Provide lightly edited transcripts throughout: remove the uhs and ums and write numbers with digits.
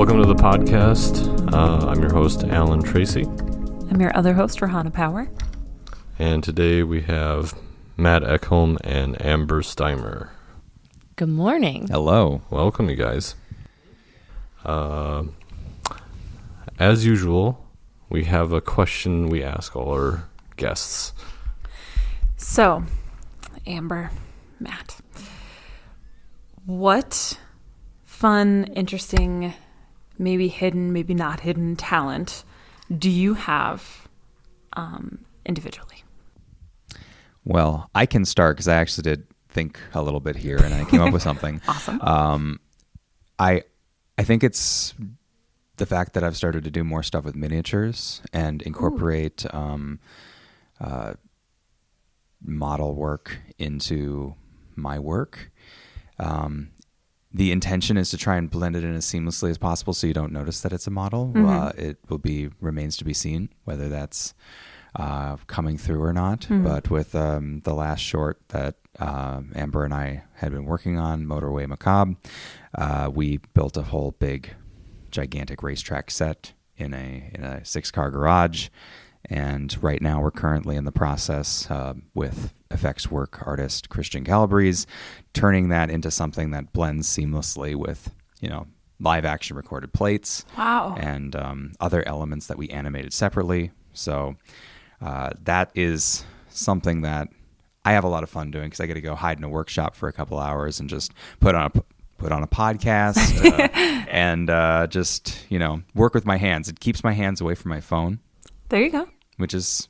Welcome to the podcast. I'm your host, Alan Tracy. I'm your other host, Rahana Power. And today we have Matt Eckholm and Amber Steimer. Good morning. Hello. Welcome, you guys. As usual, we have a question we ask all our guests. So, Amber, Matt, what fun, interesting, maybe hidden, maybe not hidden talent do you have individually? Well, I can start because I actually did think a little bit here and I came up with something. Awesome. I think it's the fact that I've started to do more stuff with miniatures and incorporate model work into my work. The intention is to try and blend it in as seamlessly as possible so you don't notice that it's a model. Mm-hmm. It remains to be seen whether that's coming through or not. Mm-hmm. But with the last short that Amber and I had been working on, Motorway Macabre, we built a whole big, gigantic racetrack set in a 6-car garage. And right now we're currently in the process with effects work artist Christian Calabrese, turning that into something that blends seamlessly with, live action recorded plates. Wow. And other elements that we animated separately. So that is something that I have a lot of fun doing because I get to go hide in a workshop for a couple hours and just put on a podcast and just, work with my hands. It keeps my hands away from my phone. There you go. Which is,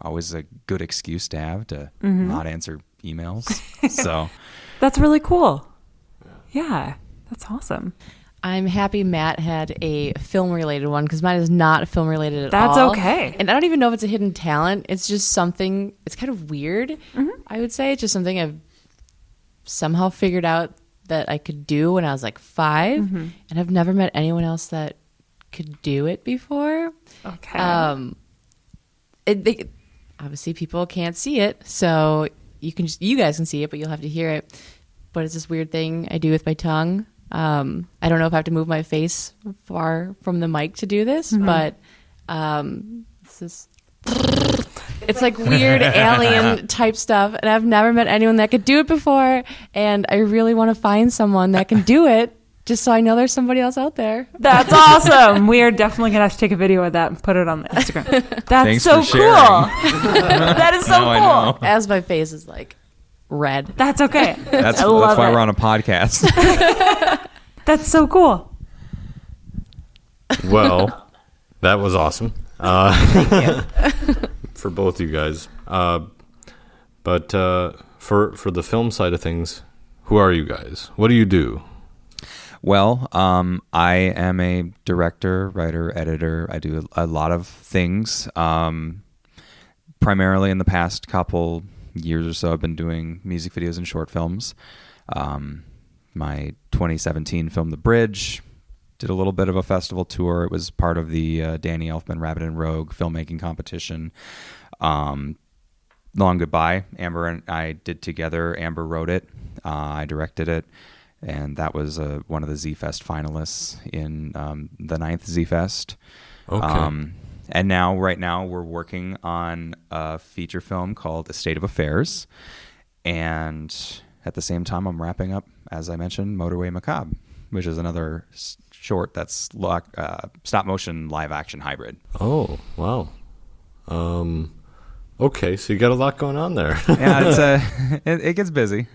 always a good excuse to have to not answer emails. So That's really cool. Yeah, that's awesome. I'm happy Matt had a film-related one because mine is not film-related at all. That's okay. And I don't even know if it's a hidden talent. It's just something, it's kind of weird, I would say. It's just something I've somehow figured out that I could do when I was like 5. And I've never met anyone else that could do it before. Okay. Obviously people can't see it, so you guys can see it, but you'll have to hear it. But it's this weird thing I do with my tongue. I don't know if I have to move my face far from the mic to do this, but it's like weird alien type stuff, and I've never met anyone that could do it before, and I really want to find someone that can do it just so I know there's somebody else out there. That's awesome. We are definitely going to have to take a video of that and put it on the Instagram. That's Thanks so for cool. sharing. That is so No, I cool. know. As my face is like red. That's okay. that's I love why it. we're on a podcast. That's so cool. Well, that was awesome. For both you guys. But for the film side of things, who are you guys? What do you do? Well, I am a director, writer, editor. I do a lot of things. Primarily in the past couple years or so, I've been doing music videos and short films. My 2017 film, The Bridge, did a little bit of a festival tour. It was part of the Danny Elfman Rabbit and Rogue filmmaking competition. Long Goodbye, Amber and I did together. Amber wrote it. I directed it. And that was one of the Z-Fest finalists in the 9th Z-Fest. Okay. And right now, we're working on a feature film called A State of Affairs. And at the same time, I'm wrapping up, as I mentioned, Motorway Macabre, which is another short that's stop-motion live-action hybrid. Oh, wow. Okay, so you got a lot going on there. Yeah, it gets busy.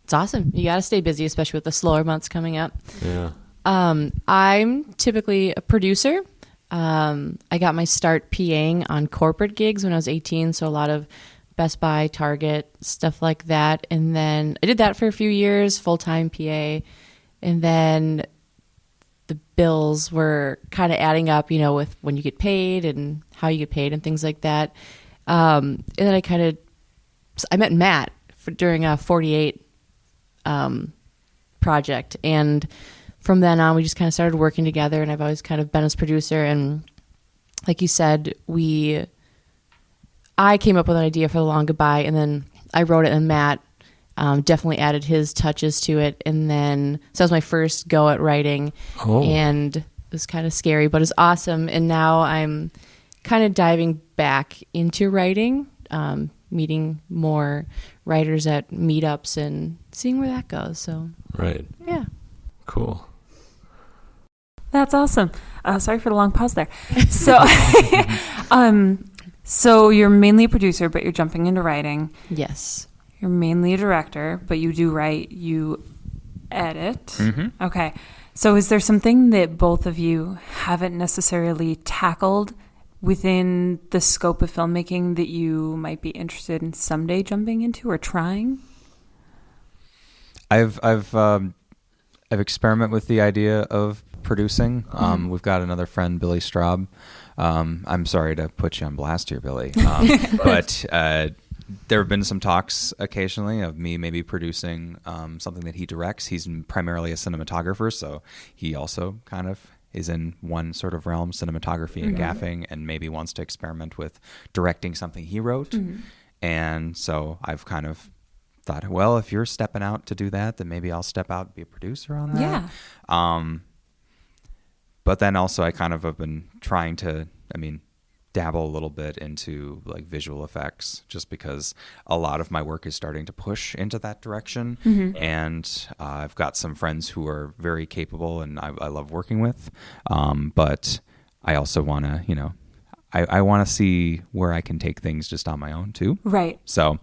It's awesome. You got to stay busy, especially with the slower months coming up. Yeah. I'm typically a producer. I got my start PAing on corporate gigs when I was 18, so a lot of Best Buy, Target, stuff like that. And then I did that for a few years, full-time PA. And then the bills were kind of adding up, with when you get paid and how you get paid and things like that. And then I met Matt during a 48 project, and from then on we just kind of started working together, and I've always kind of been his producer. And like you said, I came up with an idea for The Long Goodbye, and then I wrote it, and Matt definitely added his touches to it. And then, so that was my first go at writing. And it was kind of scary, but it's awesome. And now I'm kind of diving back into writing, meeting more writers at meetups and seeing where that goes. So, Right. yeah. Cool. That's awesome. Sorry for the long pause there. So, so you're mainly a producer, but you're jumping into writing. Yes. You're mainly a director, but you do write, you edit. Mm-hmm. Okay. So is there something that both of you haven't necessarily tackled within the scope of filmmaking that you might be interested in someday jumping into or trying? I've experimented with the idea of producing. We've got another friend, Billy Straub. I'm sorry to put you on blast here, Billy, but there have been some talks occasionally of me maybe producing something that he directs. He's primarily a cinematographer, so he also kind of is in one sort of realm, cinematography and gaffing, and maybe wants to experiment with directing something he wrote. And so I've kind of thought, well, if you're stepping out to do that, then maybe I'll step out and be a producer on that. Yeah. But then also I kind of have been trying to, dabble a little bit into like visual effects, just because a lot of my work is starting to push into that direction. And I've got some friends who are very capable and I love working with. But I also want to, I want to see where I can take things just on my own too. Right. So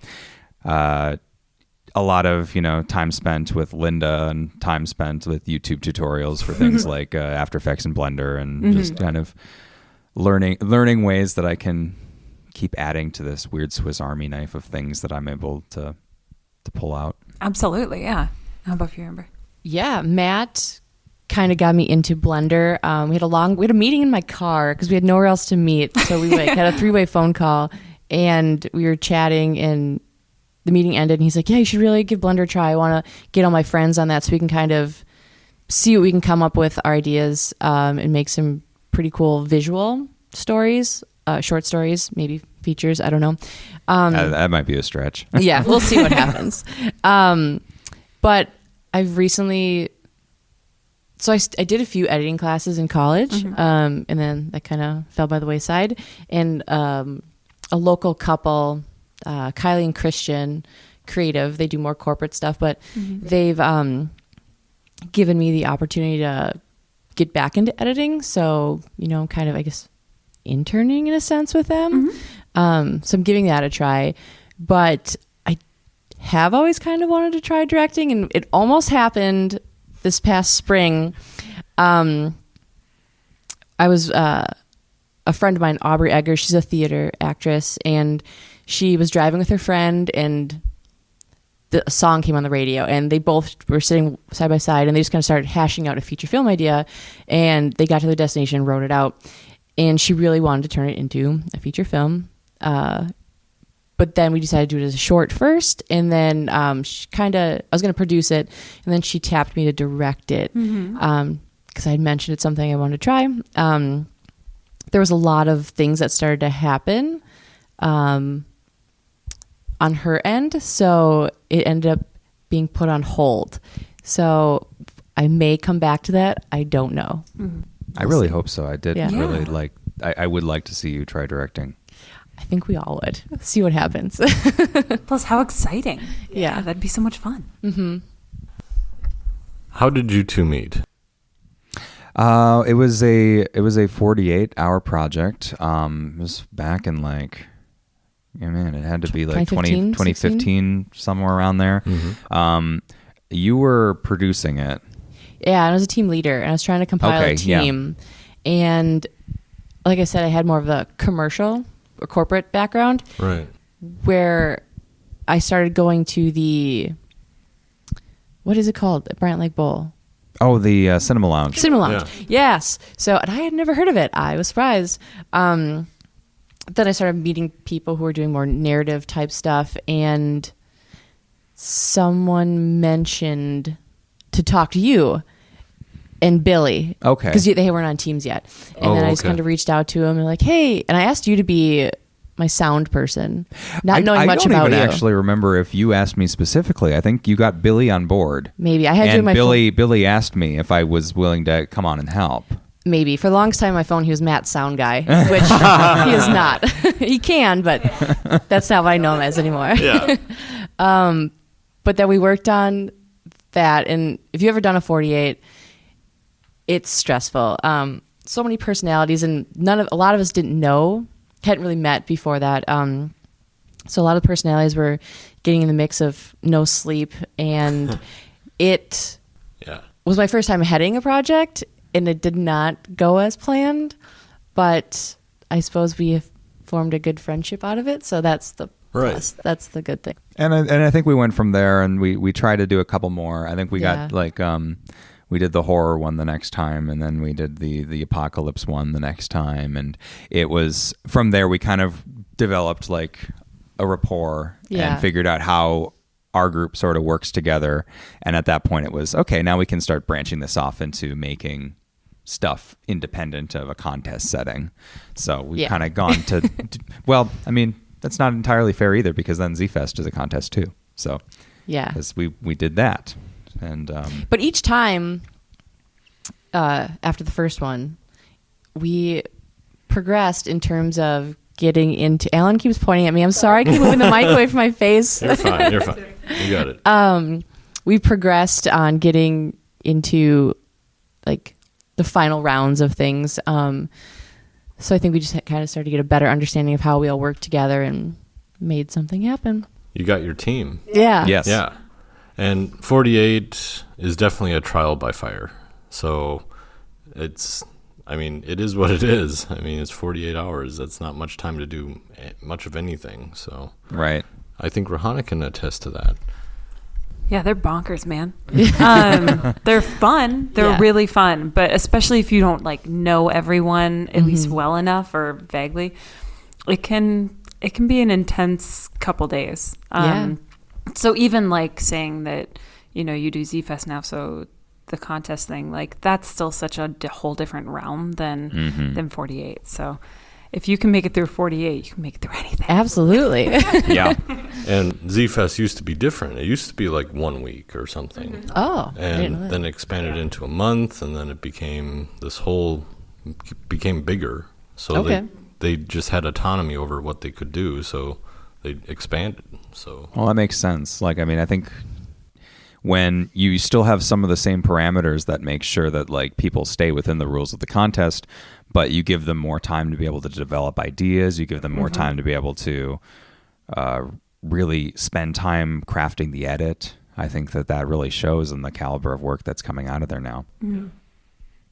a lot of, time spent with Linda and time spent with YouTube tutorials for things like After Effects and Blender, and just kind of learning ways that I can keep adding to this weird Swiss Army knife of things that I'm able to pull out. Absolutely. Yeah. How about you, Amber? Yeah. Matt kind of got me into Blender. We had a meeting in my car because we had nowhere else to meet. So we had a 3-way phone call and we were chatting and the meeting ended and he's like, yeah, you should really give Blender a try. I want to get all my friends on that so we can kind of see what we can come up with, our ideas, and make some pretty cool visual stories, short stories, maybe features. I don't know. That might be a stretch. Yeah, we'll see what happens. But I've recently, I did a few editing classes in college, and then that kind of fell by the wayside. And a local couple, Kylie and Christian, creative, they do more corporate stuff, but they've given me the opportunity to get back into editing. So, kind of, I guess, interning in a sense with them. So I'm giving that a try, but I have always kind of wanted to try directing, and it almost happened this past spring. I was, a friend of mine, Aubrey Egger, she's a theater actress, and she was driving with her friend and the song came on the radio and they both were sitting side by side and they just kind of started hashing out a feature film idea, and they got to their destination, wrote it out, and she really wanted to turn it into a feature film. But then we decided to do it as a short first, and then I was going to produce it, and then she tapped me to direct it because I had mentioned it's something I wanted to try. There was a lot of things that started to happen on her end, so it ended up being put on hold. So I may come back to that. I don't know. I really hope so. I did Yeah. really like. I would like to see you try directing. I think we all would. See what happens. Plus, how exciting. Yeah. That'd be so much fun. How did you two meet? It was a 48-hour project. It was back in it had to be like 2015, somewhere around there. You were producing it. Yeah, and I was a team leader, and I was trying to compile a team. Yeah. And like I said, I had more of a commercial or corporate background. Right. Where I started going to the, what is it called? Bryant Lake Bowl. Oh, the Cinema Lounge. Cinema Lounge. Yeah. Yes. So, and I had never heard of it. I was surprised. Then I started meeting people who were doing more narrative type stuff, and someone mentioned to talk to you and Billy. Okay. Because they weren't on teams yet. And then I just kind of reached out to him and like, hey, and I asked you to be my sound person, not knowing I much don't about even you. actually remember if you asked me specifically. I think you got Billy on board. Maybe I had you in And my Billy asked me if I was willing to come on and help. Maybe for the longest time on my phone he was Matt's sound guy, which he is not. He can, but that's not what I know him as anymore. Yeah. But then we worked on that, and if you ever done a 48, it's stressful. So many personalities, and a lot of us hadn't really met before that. So a lot of personalities were getting in the mix of no sleep, and it was my first time heading a project, and it did not go as planned, but I suppose we have formed a good friendship out of it, so that's the plus. That's the good thing. And I think we went from there, and we tried to do a couple more. I think we got we did the horror one the next time, and then we did the apocalypse one the next time, and it was from there we kind of developed like a rapport and figured out how our group sort of works together. And at that point it was, okay, now we can start branching this off into making stuff independent of a contest setting. So we've kind of gone to, well, I mean, that's not entirely fair either, because then Z-Fest is a contest too. So because we did that. And but each time after the first one, we progressed in terms of getting into. Alan keeps pointing at me. I'm sorry, I keep moving the mic away from my face. You're fine. You got it. We progressed on getting into like the final rounds of things. So I think we just kind of started to get a better understanding of how we all work together and made something happen. You got your team. Yeah. Yes. Yeah. And 48 is definitely a trial by fire. So it is what it is. I mean, it's 48 hours. That's not much time to do much of anything. So right. I think Rahana can attest to that. Yeah, they're bonkers, man. They're fun. They're Yeah. really fun. But especially if you don't like know everyone at least well enough or vaguely, it can be an intense couple days. So even like saying that, you do Z-Fest now, so the contest thing, like that's still such a whole different realm than 48. So if you can make it through 48, you can make it through anything. Absolutely. Yeah. And Z-Fest used to be different. It used to be like 1 week or something. Oh, I didn't know And that. then expanded into a month, and then it became became bigger. So they just had autonomy over what they could do, so they expanded. So Well, that makes sense. Like, I mean, I think when you still have some of the same parameters that make sure that like people stay within the rules of the contest, but you give them more time to be able to develop ideas, you give them more time to be able to really spend time crafting the edit. I think that really shows in the caliber of work that's coming out of there now.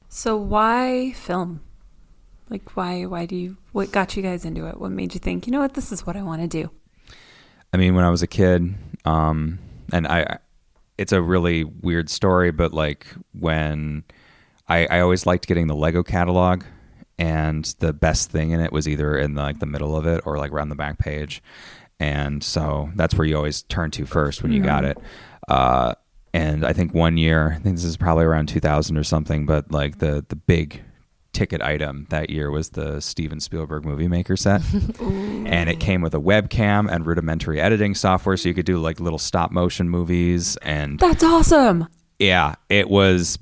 So why film? Like what got you guys into it? What made you think, this is what I want to do? I mean, when I was a kid, and it's a really weird story, but like when I always liked getting the Lego catalog, and the best thing in it was either in the middle of it or like around the back page. And so that's where you always turn to first when you got it. And I think one year, I think this is probably around 2000 or something, but like the big ticket item that year was the Steven Spielberg Movie Maker set. And it came with a webcam and rudimentary editing software, so you could do like little stop motion movies. And That's awesome. yeah, it was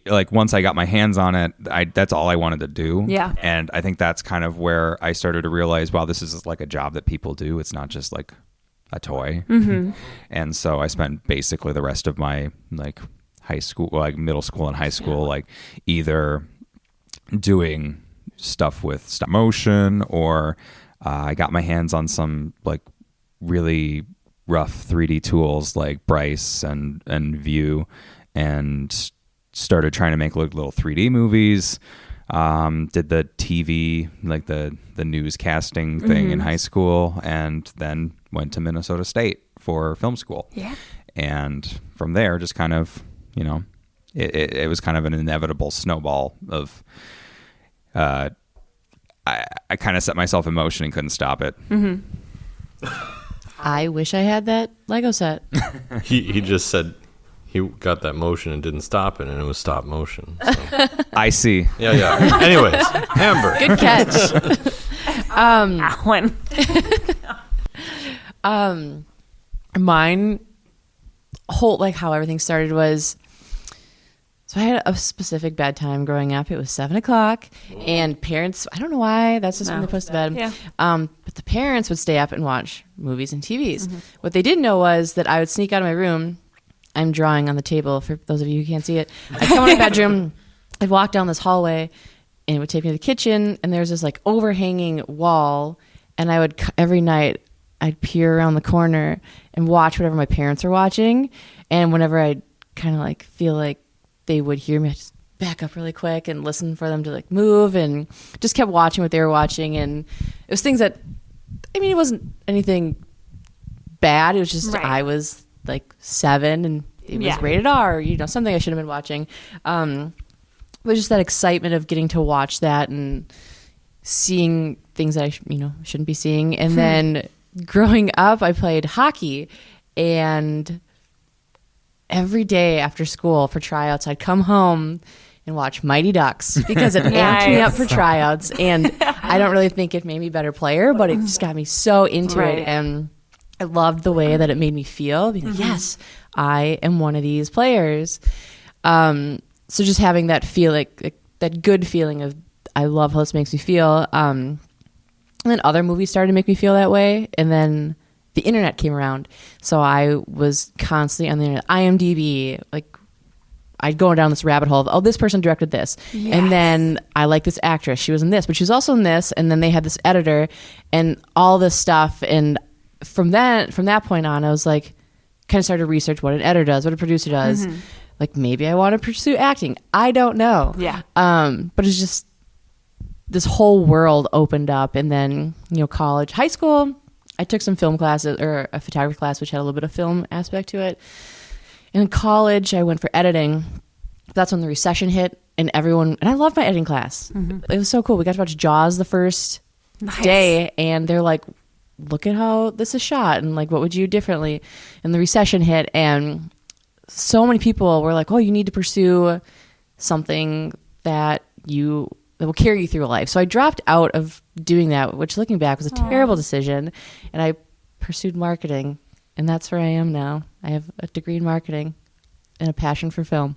like once I got my hands on it, that's all I wanted to do. Yeah. And I think that's kind of where I started to realize, wow, this is like a job that people do. It's not just like a toy. And so I spent basically the rest of my like high school, like middle school and high school, like either doing stuff with stop motion, or I got my hands on some like really rough 3D tools like Bryce and View, and started trying to make little 3D movies. Did the TV, like the newscasting thing in high school, and then went to Minnesota State for film school. Yeah. And from there, just kind of, it was kind of an inevitable snowball of, I kind of set myself in motion and couldn't stop it. I wish I had that Lego set. he just said he got that motion and didn't stop it, and it was stop motion. So. I see. Yeah. Anyways, Amber. Good catch. Alan. Mine whole like how everything started was, so I had a specific bedtime growing up. It was 7:00, and parents, I don't know why, that's just when they put us to bed. Yeah. But the parents would stay up and watch movies and TVs. What they didn't know was that I would sneak out of my room. I'm drawing on the table for those of you who can't see it. I'd come in the bedroom, I'd walk down this hallway, and it would take me to the kitchen, and there's this like overhanging wall, and I would every night I'd peer around the corner and watch whatever my parents were watching, and whenever I'd kind of like feel like they would hear me, I'd just back up really quick and listen for them to like move, and just kept watching what they were watching. And it was things that, I mean, it wasn't anything bad. It was just I was like 7 and it was rated R, you know, something I should have been watching. It was just that excitement of getting to watch that and seeing things that I shouldn't be seeing. And then growing up, I played hockey, and every day after school for tryouts, I'd come home and watch Mighty Ducks because it amped me up for tryouts. And I don't really think it made me a better player, but it just got me so into it. And I loved the way that it made me feel. Being like, yes, I am one of these players. So just having that feel, like that good feeling of, I love how this makes me feel. And then other movies started to make me feel that way. And then the internet came around. So I was constantly on the internet. IMDb, like I'd go down this rabbit hole of, oh, this person directed this. Yes. And then I like this actress. She was in this, but she was also in this. And then they had this editor and all this stuff. And from that point on, I was like, kind of started to research what an editor does, what a producer does. Like maybe I want to pursue acting. I don't know. Yeah. But it's just this whole world opened up. And then, college, high school, I took some film classes or a photography class, which had a little bit of film aspect to it. And in college, I went for editing. That's when the recession hit, and I loved my editing class. It was so cool. We got to watch Jaws the first day, and they're like, look at how this is shot, and like, what would you do differently? And the recession hit, and so many people were like, oh, you need to pursue something that will carry you through life. So I dropped out of doing that, which looking back was a terrible decision. And I pursued marketing, and that's where I am now. I have a degree in marketing and a passion for film.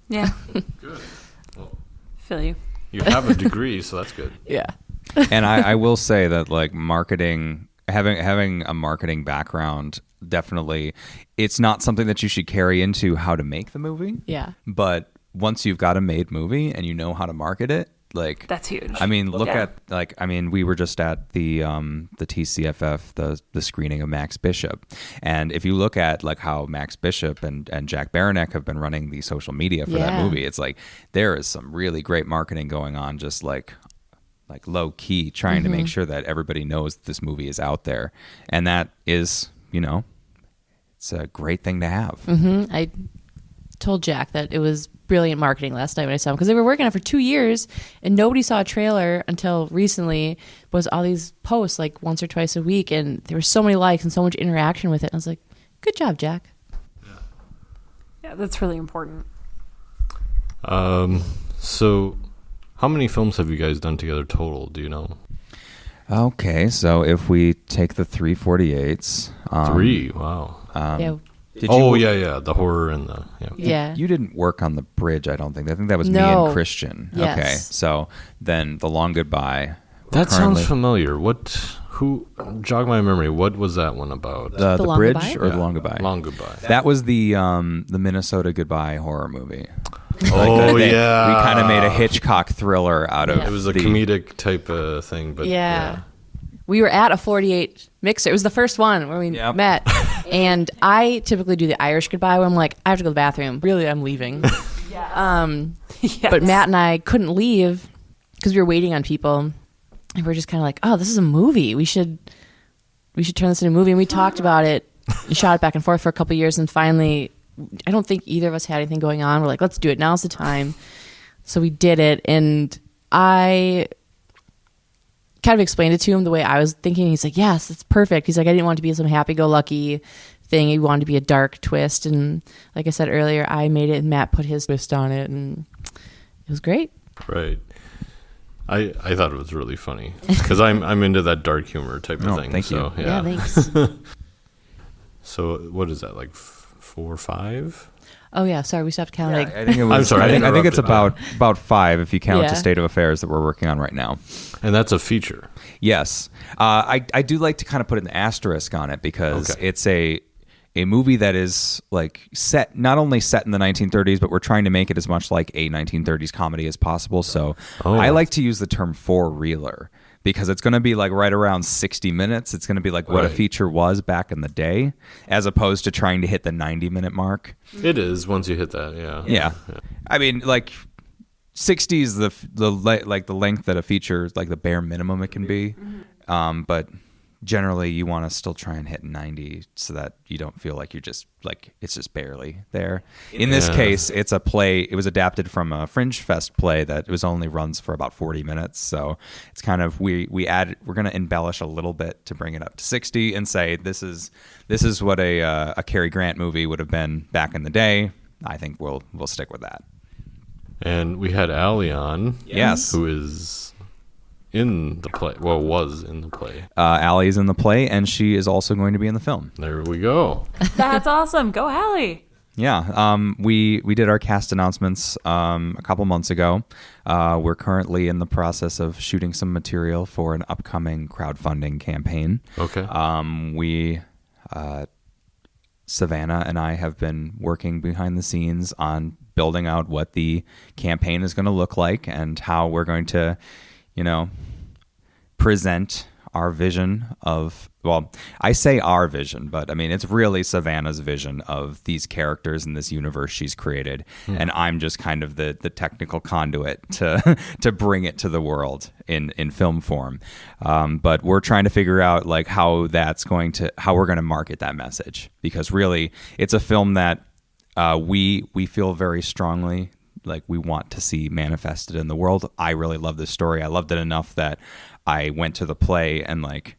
Yeah. Good. Well, feel you. You have a degree, so that's good. Yeah. And I will say that like marketing, having a marketing background, definitely, it's not something that you should carry into how to make the movie. Yeah. But once you've got a made movie and you know how to market it, like that's huge. I mean, we were just at the TCFF, the screening of Max Bishop, and if you look at like how Max Bishop and Jack Baranek have been running the social media for that movie, it's like there is some really great marketing going on, just like low key, trying to make sure that everybody knows that this movie is out there, and that is, it's a great thing to have. I told Jack that it was brilliant marketing last night when I saw him, because they were working on it for 2 years and nobody saw a trailer until recently. Was all these posts like once or twice a week, and there were so many likes and so much interaction with it. And I was like, good job, Jack. Yeah, that's really important. So how many films have you guys done together total? Do you know? Okay, so if we take the 348s, 3, wow. Yeah. The horror and the You didn't work on The Bridge, I don't think. I think that was me and Christian. Yes. Okay, so then The Long Goodbye. That sounds familiar. Who jog my memory? What was that one about? The Long Bridge Goodbye? or The Long Goodbye? Long Goodbye. That was the Minnesota Goodbye horror movie. We kind of made a Hitchcock thriller out of it. Was a comedic type of thing, but we were at a 48 mixer. It was the first one where we met. And I typically do the Irish goodbye where I'm like, I have to go to the bathroom. Really, I'm leaving. But Matt and I couldn't leave because we were waiting on people. And we were just kind of like, oh, this is a movie. We should turn this into a movie. And we talked about it and shot it back and forth for a couple of years. And finally, I don't think either of us had anything going on. We're like, let's do it. Now's the time. So we did it. And I kind of explained it to him the way I was thinking. He's like, yes, it's perfect. He's like, I didn't want it to be some happy-go-lucky thing. He wanted to be a dark twist. And like I said earlier, I made it and Matt put his twist on it, and it was great. Right. I thought it was really funny because I'm into that dark humor type of thing. Thank you. Yeah. Thanks. So what is that, like 4 or 5? Oh yeah, sorry, we stopped counting. I think it was. I'm sorry, I think it's interrupted. about 5 if you count Yeah. the state of affairs that we're working on right now. And that's a feature. Yes, I do like to kind of put an asterisk on it because Okay. it's a movie that is like not only set in the 1930s, but we're trying to make it as much like a 1930s comedy as possible. So I like to use the term four-reeler because it's going to be like right around 60 minutes. It's going to be like what a Right. feature was back in the day, as opposed to trying to hit the 90-minute mark. It is once you hit that, yeah. Yeah. I mean, like 60 is the length that a feature, like the bare minimum it can be. But generally you want to still try and hit 90 so that you don't feel like you're just like it's just barely there. In this Yeah. case, it's a play. It was adapted from a Fringe Fest play that was only runs for about 40 minutes. So it's kind of we're going to embellish a little bit to bring it up to 60 and say this is what a Cary Grant movie would have been back in the day. I think we'll stick with that. And we had Allie on. Yes. Who is in the play. Well, was in the play. Allie's in the play, and she is also going to be in the film. There we go. That's awesome. Go Hallie. Yeah, we did our cast announcements a couple months ago. We're currently in the process of shooting some material for an upcoming crowdfunding campaign. Okay. Savannah and I have been working behind the scenes on building out what the campaign is going to look like and how we're going to, present our vision of, well, I say our vision, but I mean, it's really Savannah's vision of these characters in this universe she's created. And I'm just kind of the technical conduit to bring it to the world in film form. But we're trying to figure out like how we're going to market that message, because really it's a film that we feel very strongly like we want to see manifested in the world. I really love this story. I loved it enough that I went to the play and like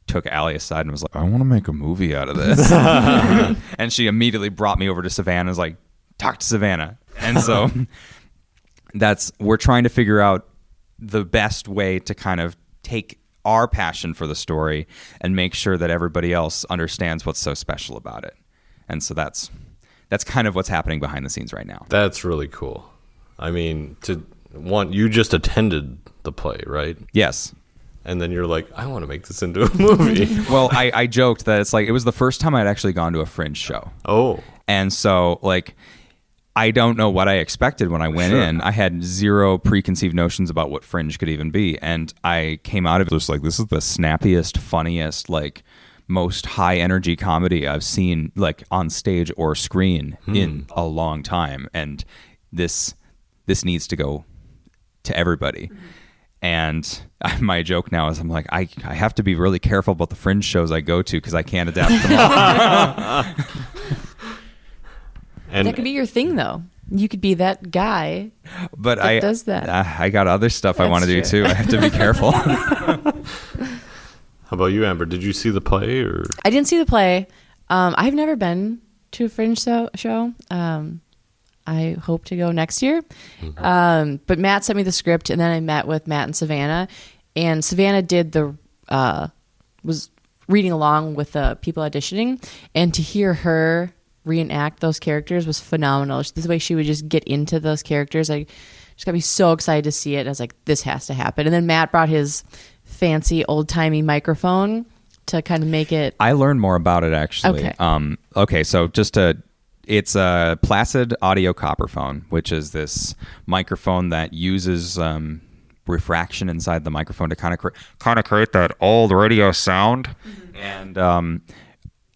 took Allie aside and was like, I want to make a movie out of this. And she immediately brought me over to Savannah and was like, talk to Savannah. And so we're trying to figure out the best way to kind of take our passion for the story and make sure that everybody else understands what's so special about it. And so that's kind of what's happening behind the scenes right now. That's really cool. I mean, you just attended the play, right? Yes. And then you're like, I want to make this into a movie. Well, I joked that it's like it was the first time I'd actually gone to a Fringe show. Oh. And so like I don't know what I expected when I went in. I had zero preconceived notions about what Fringe could even be. And I came out of it just like, this is the snappiest, funniest, like most high energy comedy I've seen like on stage or screen in a long time. And this needs to go to everybody. And my joke now is I'm like, I have to be really careful about the Fringe shows I go to because I can't adapt them all. And That could be your thing, though. You could be that guy But that does that. I got other stuff I want to do That's true. too. I have to be careful. how about you, Amber? Did you see the play or? I didn't see the play. I've never been to a Fringe show. I hope to go next year. But Matt sent me the script, and then I met with Matt and Savannah. And Savannah was reading along with the people auditioning, and to hear her reenact those characters was phenomenal. The way she would just get into those characters, I just got me so excited to see it. I was like, this has to happen. And then Matt brought his fancy old-timey microphone to kind of make it. I learned more about it actually. Okay. So it's a Placid audio copperphone, which is this microphone that uses refraction inside the microphone to kind of create that old radio sound. And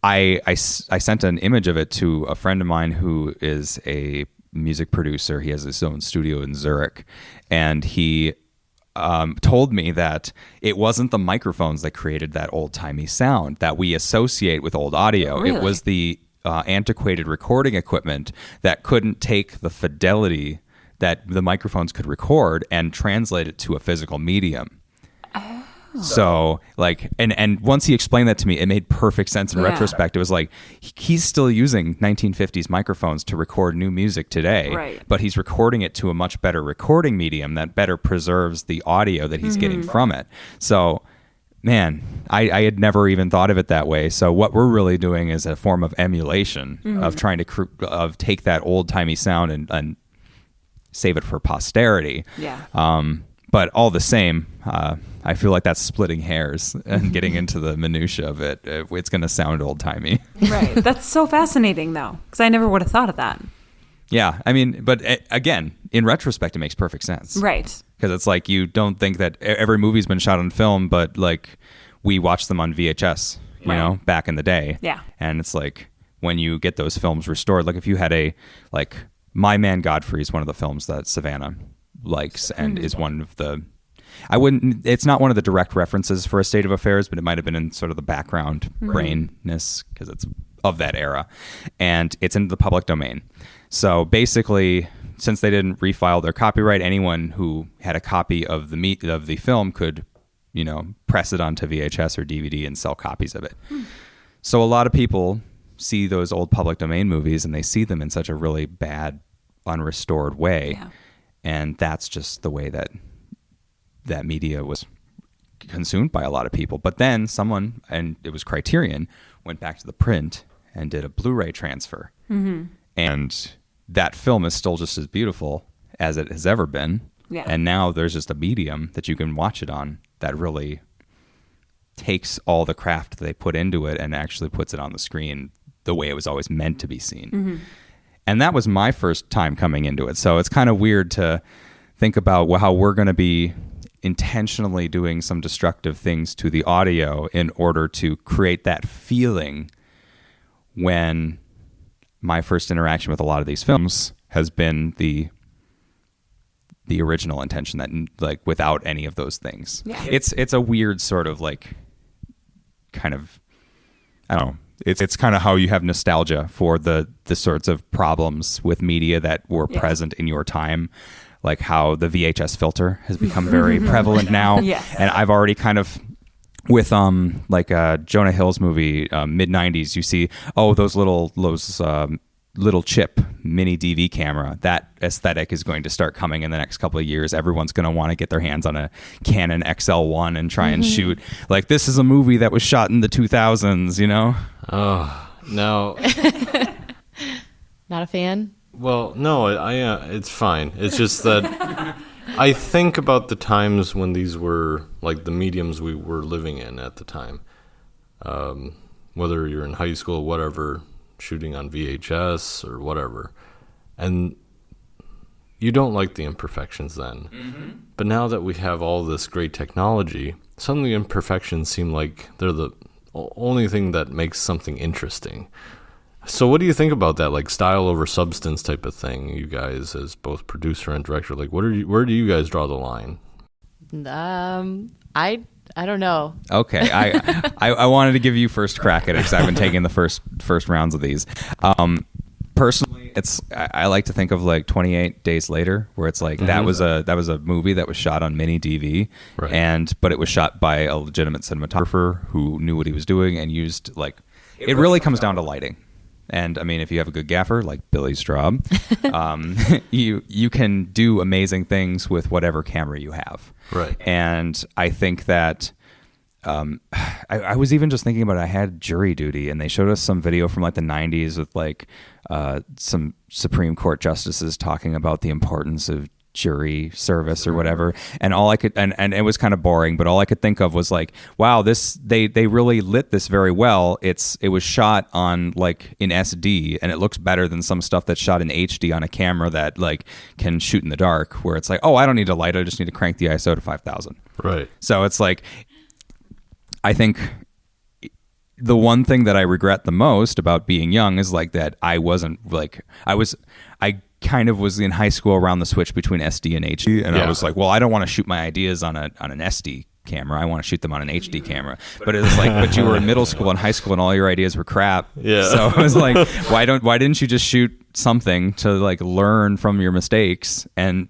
I sent an image of it to a friend of mine who is a music producer. He has his own studio in Zurich, and he told me that it wasn't the microphones that created that old-timey sound that we associate with old audio. Really? It was the antiquated recording equipment that couldn't take the fidelity that the microphones could record and translate it to a physical medium. So like, and once he explained that to me, it made perfect sense in retrospect. It was like, he's still using 1950s microphones to record new music today, right, but he's recording it to a much better recording medium that better preserves the audio that he's getting from it. So man, I had never even thought of it that way. So what we're really doing is a form of emulation of trying to take that old timey sound and save it for posterity. Yeah. But all the same, I feel like that's splitting hairs and getting into the minutia of it. It's going to sound old timey. Right. That's so fascinating though, because I never would have thought of that. Yeah. I mean, but again, in retrospect, it makes perfect sense. Right. Because it's like, you don't think that every movie's been shot on film, but like we watched them on VHS, you know, back in the day. Yeah. And it's like, when you get those films restored, like if you had like My Man Godfrey is one of the films that Savannah likes and is one of the, it's not one of the direct references for A State of Affairs, but it might have been in sort of the background brainness because it's of that era, and it's in the public domain. So basically, since they didn't refile their copyright, anyone who had a copy of the film could, you know, press it onto VHS or DVD and sell copies of it. So a lot of people see those old public domain movies and they see them in such a really bad, unrestored way. Yeah. And that's just the way that media was consumed by a lot of people. But then someone, and it was Criterion, went back to the print and did a Blu-ray transfer. And that film is still just as beautiful as it has ever been. Yeah. And now there's just a medium that you can watch it on that really takes all the craft that they put into it and actually puts it on the screen the way it was always meant to be seen. And that was my first time coming into it. So it's kind of weird to think about how we're going to be intentionally doing some destructive things to the audio in order to create that feeling, when my first interaction with a lot of these films has been the original intention, that like without any of those things. Yeah. It's a weird sort of like kind of, I don't know. It's kind of how you have nostalgia for the sorts of problems with media that were present in your time, like how the VHS filter has become very prevalent now. Yes. And I've already kind of, with like Jonah Hill's movie, mid-90s, you see, those little chip mini DV camera, that aesthetic is going to start coming in the next couple of years. Everyone's going to want to get their hands on a Canon XL1 and try and shoot like this is a movie that was shot in the 2000s, you know? Oh, no. Not a fan? Well, no, it's fine. It's just that I think about the times when these were like the mediums we were living in at the time. Whether you're in high school, whatever, shooting on VHS or whatever. And you don't like the imperfections then. But now that we have all this great technology, suddenly the imperfections seem like they're the only thing that makes something interesting. So what do you think about that, like style over substance type of thing, you guys as both producer and director? Like where do you guys draw the line? I don't know. Okay, I wanted to give you first crack at it because I've been taking the first rounds of these. Personally, I like to think of like 28 Days Later, where it's like that was a movie that was shot on mini DV, right. but it was shot by a legitimate cinematographer who knew what he was doing and used like it really comes down to lighting. And I mean, if you have a good gaffer like Billy Straub, you can do amazing things with whatever camera you have. Right. And I think that I was even just thinking about it. I had jury duty, and they showed us some video from like the 90s with like some Supreme Court justices talking about the importance of jury service or whatever, and all I could and it was kind of boring, but all I could think of was like, wow, this they really lit this very well. It was shot on like in SD, and it looks better than some stuff that's shot in HD on a camera that like can shoot in the dark, where it's like, oh, I don't need a light, I just need to crank the ISO to 5000. Right. So it's like, I think the one thing that I regret the most about being young is like that I kind of was in high school around the switch between SD and HD, and I was like, well, I don't want to shoot my ideas on an SD camera. I want to shoot them on an HD camera. But it was like, but you were in middle school and high school, and all your ideas were crap. Yeah. So it was like, why didn't you just shoot something to like learn from your mistakes? And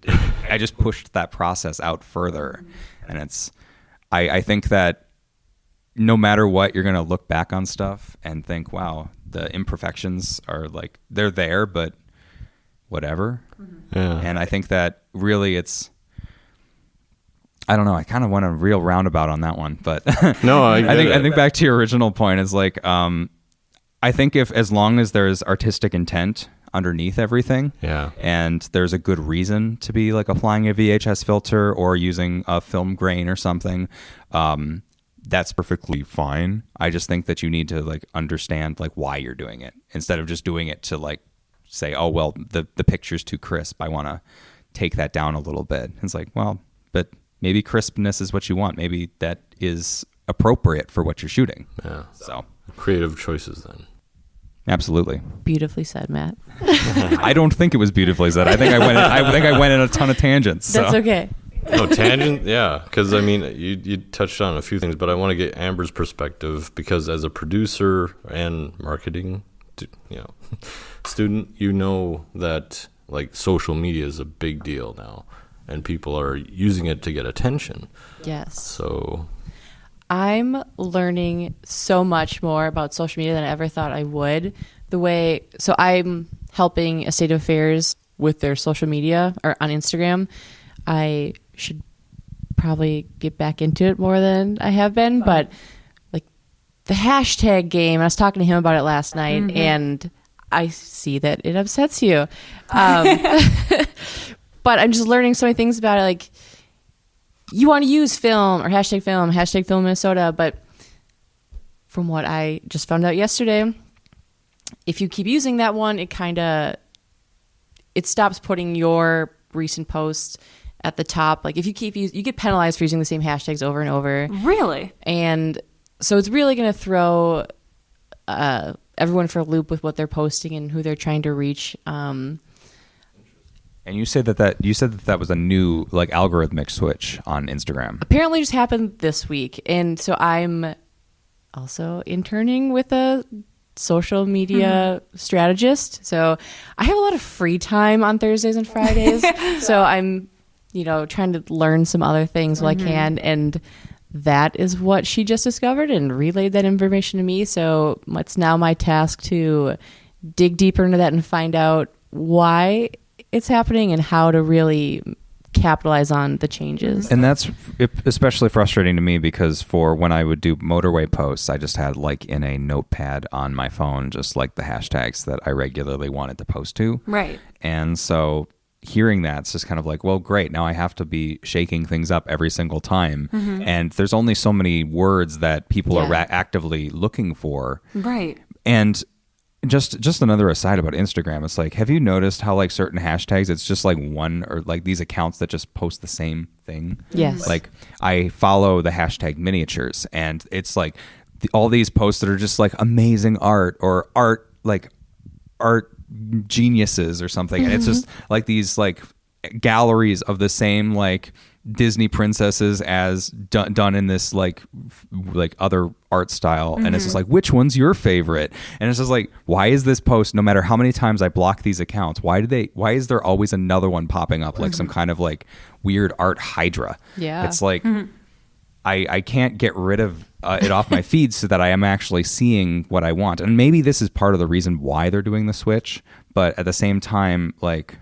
I just pushed that process out further, and I think that no matter what, you're going to look back on stuff and think, wow, the imperfections are like, they're there, but whatever. Yeah. And I think that really I don't know. I kind of went a real roundabout on that one, but No, I think back to your original point is like, I think if, as long as there's artistic intent underneath everything, Yeah. and there's a good reason to be like applying a VHS filter or using a film grain or something, that's perfectly fine. I just think that you need to like understand like why you're doing it instead of just doing it to like say, oh, well, the picture's too crisp, I want to take that down a little bit. It's like, well, but maybe crispness is what you want. Maybe that is appropriate for what you're shooting. Yeah. So Creative choices then. absolutely. Beautifully said, Matt. I don't think it was beautifully said. I think I went in a ton of tangents. So. That's okay. No, tangent, yeah, because I mean, you touched on a few things, but I want to get Amber's perspective because as a producer and marketing, student, you know that like social media is a big deal now, and people are using it to get attention. Yes. So I'm learning so much more about social media than I ever thought I would. So I'm helping A State of Affairs with their social media or on Instagram. I should probably get back into it more than I have been, but like the hashtag game, I was talking to him about it last night, and I see that it upsets you. But I'm just learning so many things about it. Like, you want to use film or hashtag film Minnesota, but from what I just found out yesterday, if you keep using that one, it stops putting your recent posts at the top. Like if you you get penalized for using the same hashtags over and over. Really? And so it's really going to throw everyone for a loop with what they're posting and who they're trying to reach. And you said that was a new like algorithmic switch on Instagram. Apparently just happened this week. And so I'm also interning with a social media strategist. So I have a lot of free time on Thursdays and Fridays. So I'm, trying to learn some other things while I can. And that is what she just discovered and relayed that information to me. So it's now my task to dig deeper into that and find out why it's happening and how to really capitalize on the changes. And that's especially frustrating to me because for when I would do motorway posts, I just had like in a notepad on my phone, just like the hashtags that I regularly wanted to post to. Right. And so hearing that, it's just kind of like, well, great. Now I have to be shaking things up every single time. And there's only so many words that people are actively looking for. Right. And just another aside about Instagram. It's like, have you noticed how like certain hashtags, it's just like one or like these accounts that just post the same thing? Yes. Like I follow the hashtag miniatures and it's like all these posts that are just like amazing art or art geniuses or something. And it's just like these like galleries of the same like Disney princesses as done in this like other art style. And it's just like, which one's your favorite? And it's just like, why is this post, no matter how many times I block these accounts, why is there always another one popping up like some kind of like weird art hydra? Yeah. It's like I can't get rid of it off my feed so that I am actually seeing what I want. And maybe this is part of the reason why they're doing the switch, but at the same time, like,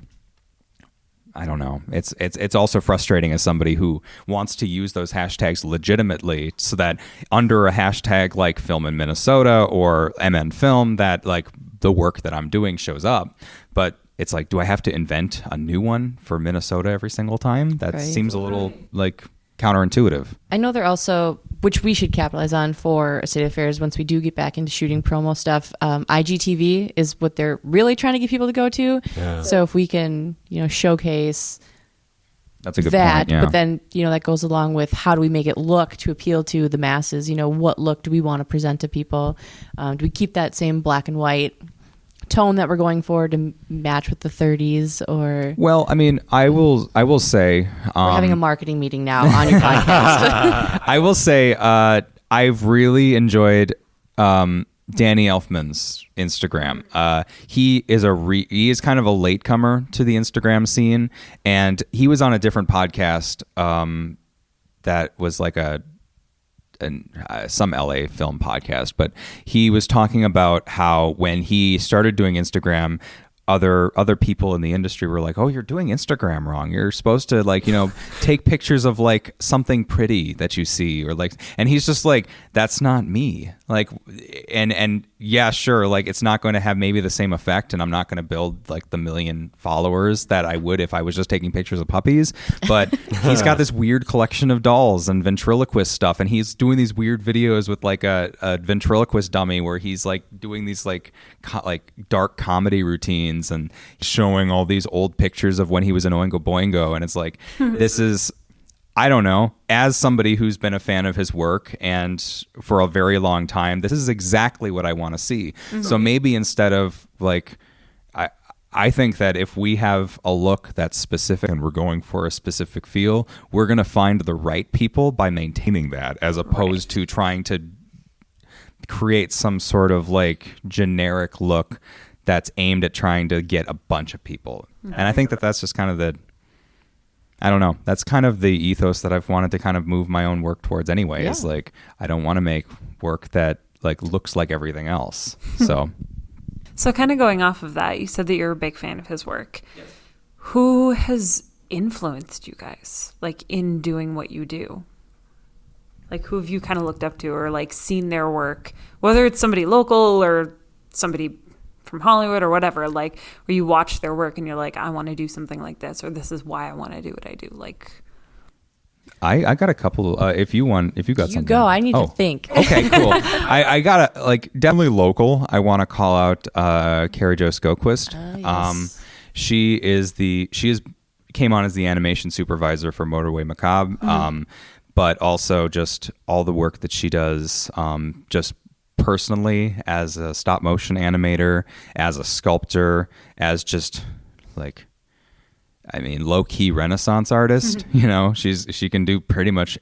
I don't know. It's also frustrating as somebody who wants to use those hashtags legitimately so that under a hashtag like Film in Minnesota or MN Film, that like the work that I'm doing shows up. But it's like, do I have to invent a new one for Minnesota every single time? That seems a little like counterintuitive. I know they're also, which we should capitalize on for A State of Affairs once we do get back into shooting promo stuff. IGTV is what they're really trying to get people to go to. Yeah. So if we can, showcase That's a good that, point. Yeah. but then, that goes along with how do we make it look to appeal to the masses? What look do we want to present to people? Do we keep that same black and white tone that we're going for to match with the 30s or? Well, I mean, I will say we're having a marketing meeting now on your podcast. I will say I've really enjoyed Danny Elfman's Instagram. He is kind of a latecomer to the Instagram scene, and he was on a different podcast that was like a some LA film podcast, but he was talking about how when he started doing Instagram, other people in the industry were like, "Oh, you're doing Instagram wrong. You're supposed to like, take pictures of like something pretty that you see or like," and he's just like, "That's not me." Like, and yeah, sure. Like it's not going to have maybe the same effect, and I'm not going to build like the 1 million followers that I would if I was just taking pictures of puppies. But he's got this weird collection of dolls and ventriloquist stuff, and he's doing these weird videos with like a ventriloquist dummy where he's like doing these like dark comedy routines and showing all these old pictures of when he was in Oingo Boingo, and it's like this is. I don't know, as somebody who's been a fan of his work and for a very long time, this is exactly what I want to see. Mm-hmm. So maybe instead of like, I think that if we have a look that's specific and we're going for a specific feel, we're going to find the right people by maintaining that as opposed to trying to create some sort of like generic look that's aimed at trying to get a bunch of people. Mm-hmm. And I think that that's just kind of I don't know. That's kind of the ethos that I've wanted to kind of move my own work towards anyway. Yeah. Is like, I don't want to make work that like looks like everything else. So kind of going off of that, you said that you're a big fan of his work. Yes. Who has influenced you guys like in doing what you do? Like who have you kind of looked up to or like seen their work, whether it's somebody local or somebody from Hollywood or whatever, like where you watch their work and you're like, I want to do something like this, or this is why I want to do what I do. Like, I got a couple. If you got something, you go. I need to think. Okay, cool. I got like definitely local. I want to call out Carrie Jo Skoquist. Yes. She came on as the animation supervisor for Motorway Macabre, but also just all the work that she does, just personally as a stop motion animator, as a sculptor, as just like, I mean, low key Renaissance artist. She can do pretty much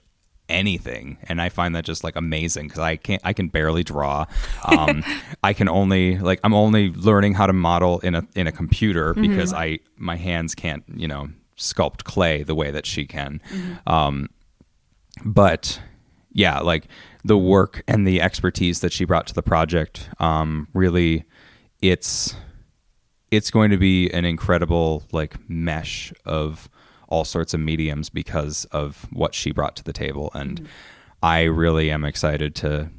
anything, and I find that just like amazing because I can barely draw. I can only like I'm only learning how to model in a computer because my hands can't sculpt clay the way that she can. But yeah, like the work and the expertise that she brought to the project, really, it's going to be an incredible like mesh of all sorts of mediums because of what she brought to the table. And I really am excited to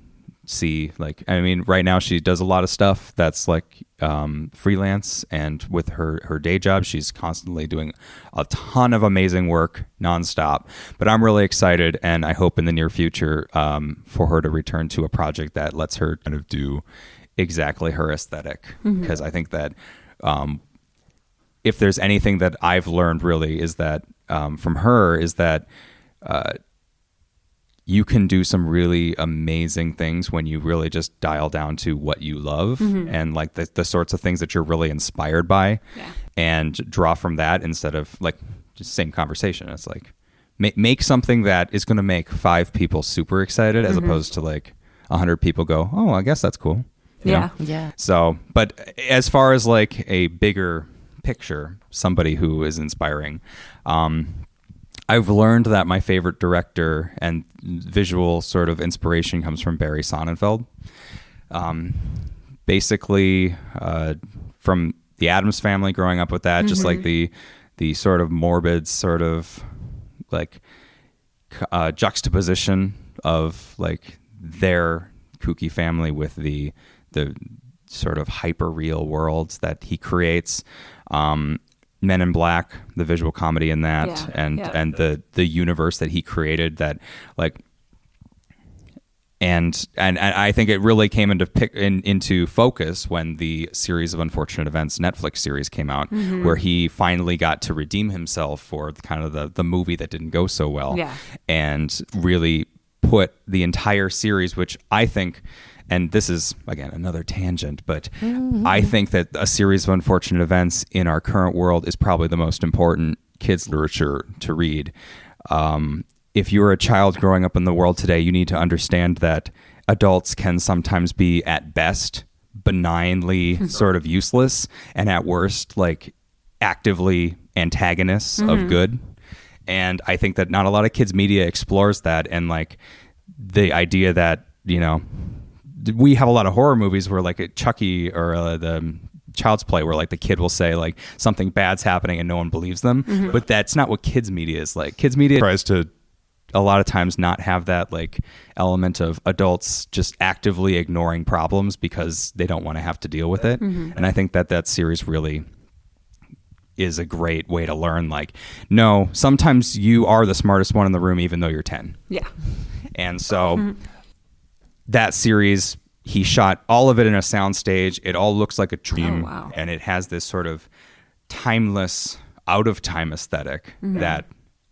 see, like, I mean, right now she does a lot of stuff that's like freelance, and with her day job, she's constantly doing a ton of amazing work nonstop. But I'm really excited, and I hope in the near future for her to return to a project that lets her kind of do exactly her aesthetic. Because I think that if there's anything that I've learned really is that from her is that you can do some really amazing things when you really just dial down to what you love and like the sorts of things that you're really inspired by and draw from that instead of like just same conversation. It's like make something that is going to make 5 people super excited as opposed to like 100 people go, oh, I guess that's cool. You know? Yeah. So, but as far as like a bigger picture, somebody who is inspiring, I've learned that my favorite director and visual sort of inspiration comes from Barry Sonnenfeld. Basically, from the Addams Family, growing up with that, just like the sort of morbid sort of like juxtaposition of like their kooky family with the sort of hyper real worlds that he creates. Men in Black, the visual comedy in that, and the universe that he created, that like, and I think it really came into focus when the Series of Unfortunate Events Netflix series came out, where he finally got to redeem himself for kind of the movie that didn't go so well, and really put the entire series, which I think. And this is, again, another tangent, but I think that a series of unfortunate events in our current world is probably the most important kids' literature to read. If you're a child growing up in the world today, you need to understand that adults can sometimes be, at best, benignly sort of useless, and at worst, like, actively antagonists of good. And I think that not a lot of kids' media explores that, and, like, the idea that, you know, we have a lot of horror movies where like a Chucky or the Child's Play where like the kid will say like something bad's happening and no one believes them. But that's not what kids media is like. Kids media tries to a lot of times not have that like element of adults just actively ignoring problems because they don't want to have to deal with it. And I think that series really is a great way to learn, like, no, sometimes you are the smartest one in the room even though you're 10. Yeah. And so that series, he shot all of it in a soundstage. It all looks like a dream. Oh, wow. And it has this sort of timeless, out of time aesthetic that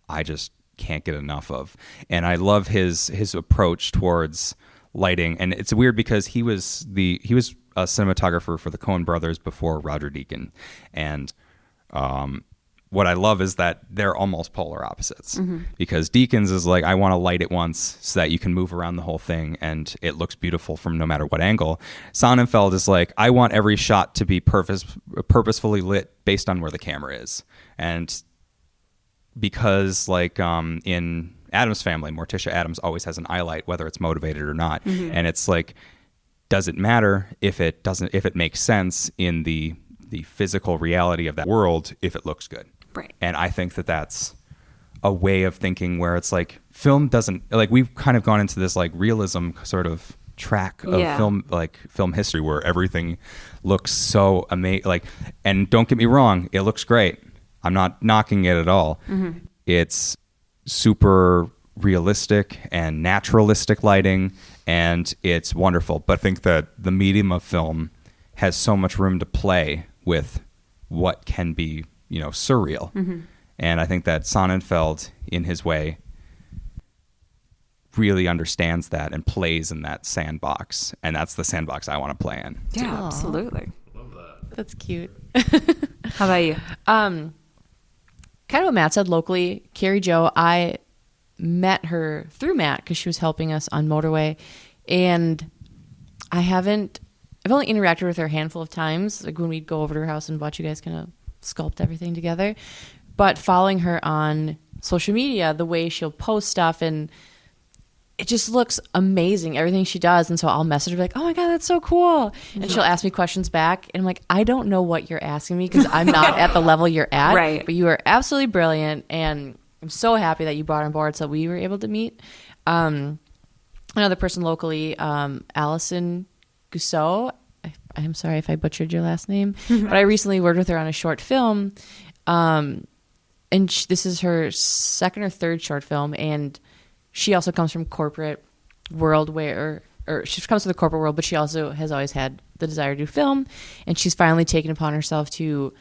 I just can't get enough of. And I love his approach towards lighting. And it's weird because he was a cinematographer for the Coen brothers before Roger Deakins. And what I love is that they're almost polar opposites, because Deakins is like, I want to light it once so that you can move around the whole thing and it looks beautiful from no matter what angle. Sonnenfeld is like, I want every shot to be purposefully lit based on where the camera is. And because like in Addams Family, Morticia Addams always has an eye light, whether it's motivated or not. And it's like, does it matter if it makes sense in the physical reality of that world if it looks good? Right. And I think that that's a way of thinking where it's like film doesn't, like, we've kind of gone into this like realism sort of track of film history where everything looks so amazing. Like, and don't get me wrong, it looks great. I'm not knocking it at all. It's super realistic and naturalistic lighting, and it's wonderful. But I think that the medium of film has so much room to play with what can be, you know, surreal. And I think that Sonnenfeld, in his way, really understands that and plays in that sandbox. And that's the sandbox I want to play in. Yeah, Aww. absolutely. Love that. That's cute. How about you? Kind of what Matt said locally, Carrie Jo, I met her through Matt because she was helping us on Motorway. And I've only interacted with her a handful of times, like when we'd go over to her house and watch you guys kind of sculpt everything together. But following her on social media, the way she'll post stuff, and it just looks amazing, everything she does. And so I'll message her like, oh my God, that's so cool. And she'll ask me questions back. And I'm like, I don't know what you're asking me because I'm not at the level you're at. Right. But you are absolutely brilliant. And I'm so happy that you brought her on board so we were able to meet. Another person locally, Allison Gousseau. I'm sorry if I butchered your last name, but I recently worked with her on a short film. And this is her second or third short film. And she also comes from corporate world or she comes from the corporate world, but she also has always had the desire to do film. And she's finally taken upon herself to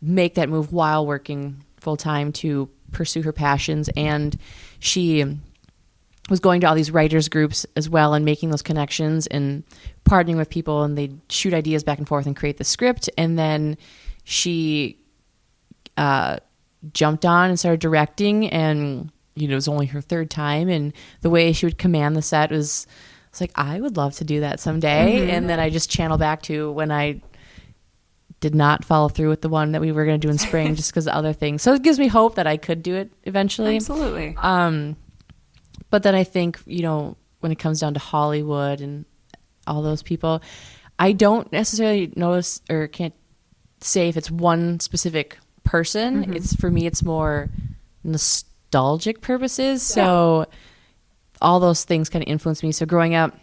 make that move while working full time to pursue her passions. And she was going to all these writers groups as well and making those connections and partnering with people, and they'd shoot ideas back and forth and create the script. And then she jumped on and started directing, and you know, it was only her third time, and the way she would command the set was like, I would love to do that someday. And then I just channel back to when I did not follow through with the one that we were going to do in spring just because of other things. So it gives me hope that I could do it eventually. Absolutely. But then I think, you know, when it comes down to Hollywood and all those people, I don't necessarily notice or can't say if it's one specific person. It's, for me, it's more nostalgic purposes. So all those things kind of influence me. So growing up,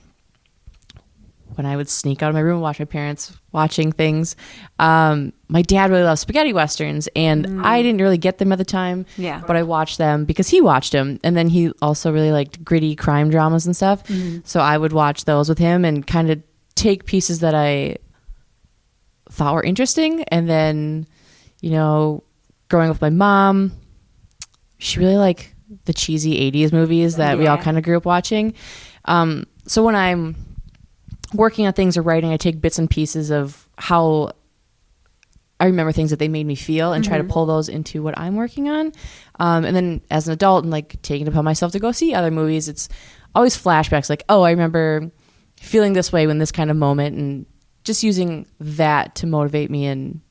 when I would sneak out of my room and watch my parents watching things, my dad really loved spaghetti westerns, and I didn't really get them at the time. Yeah. But I watched them because he watched them, and then he also really liked gritty crime dramas and stuff. So I would watch those with him and kind of take pieces that I thought were interesting. And then, you know, growing up with my mom, she really liked the cheesy 80s movies that we all kind of grew up watching. So when I'm working on things or writing, I take bits and pieces of how I remember things that they made me feel and try to pull those into what I'm working on. And then as an adult and like taking it upon myself to go see other movies, it's always flashbacks like, oh, I remember feeling this way when this kind of moment, and just using that to motivate me in